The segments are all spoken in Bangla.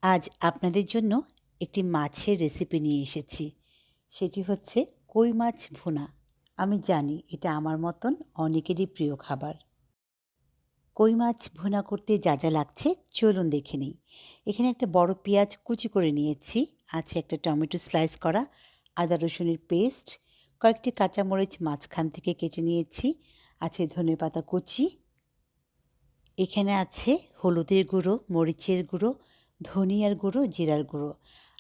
আজ আপনাদের জন্য একটি মাছের রেসিপি নিয়ে এসেছি। সেটি হচ্ছে কই মাছ ভুনা। আমি জানি এটা আমার মতন অনেকেরই প্রিয় খাবার। কই মাছ ভুনা করতে যা যা লাগছে চলুন দেখে নিই। এখানে একটা বড় পেঁয়াজ কুচি করে নিয়েছি, আছে একটা টমেটো স্লাইস করা, আদা রসুনের পেস্ট, কয়েকটি কাঁচামরিচ মাঝখান থেকে কেটে নিয়েছি, আছে ধনেপাতা কুচি, এখানে আছে হলুদের গুঁড়ো, মরিচের গুঁড়ো, ধনিয়ার গুঁড়ো, জিরার গুঁড়ো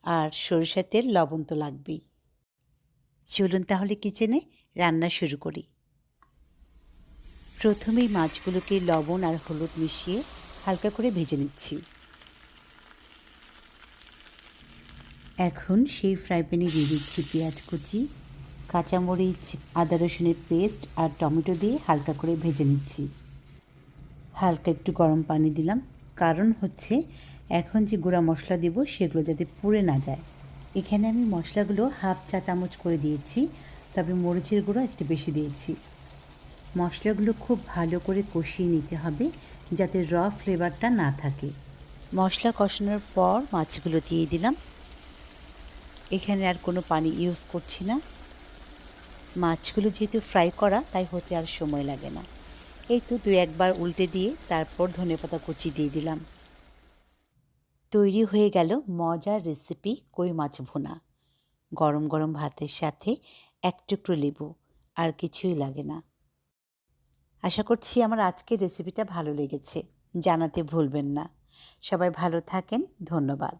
আর সরিষার তেল, লবণ তো লাগবেই। চলুন তাহলে কিচেনে রান্না শুরু করি। প্রথমেই মাছগুলোকে লবণ আর হলুদ মিশিয়ে হালকা করে ভেজে নিচ্ছি। এখন সেই ফ্রাই প্যানে দিয়ে দিচ্ছি পেঁয়াজ কুচি, কাঁচামরিচ, আদা রসুনের পেস্ট আর টমেটো দিয়ে হালকা করে ভেজে নিচ্ছি। হালকা একটু গরম পানি দিলাম, কারণ হচ্ছে এখন যে গুঁড়া মশলা দেব সেগুলো যাতে পুড়ে না যায়। এখানে আমি মশলাগুলো হাফ চা চামচ করে দিয়েছি, তবে মরিচের গুঁড়ো একটু বেশি দিয়েছি। মশলাগুলো খুব ভালো করে কষিয়ে নিতে হবে যাতে ফ্লেভারটা না থাকে। মশলা কষানোর পর মাছগুলো দিয়ে দিলাম। এখানে আর কোনো পানি ইউজ করছি না। মাছগুলো যেহেতু ফ্রাই করা তাই হতে আর সময় লাগে না। এই তো ২-১ বার উল্টে দিয়ে তারপর ধনেপাতা কুচি দিয়ে দিলাম। তৈরি হয়ে গেল মজার রেসিপি কই মাছ ভুনা। গরম গরম ভাতের সাথে এক টুকরো লেবু, আর কিছুই লাগে না। আশা করছি আমার আজকের রেসিপিটা ভালো লেগেছে। জানাতে ভুলবেন না। সবাই ভালো থাকেন। ধন্যবাদ।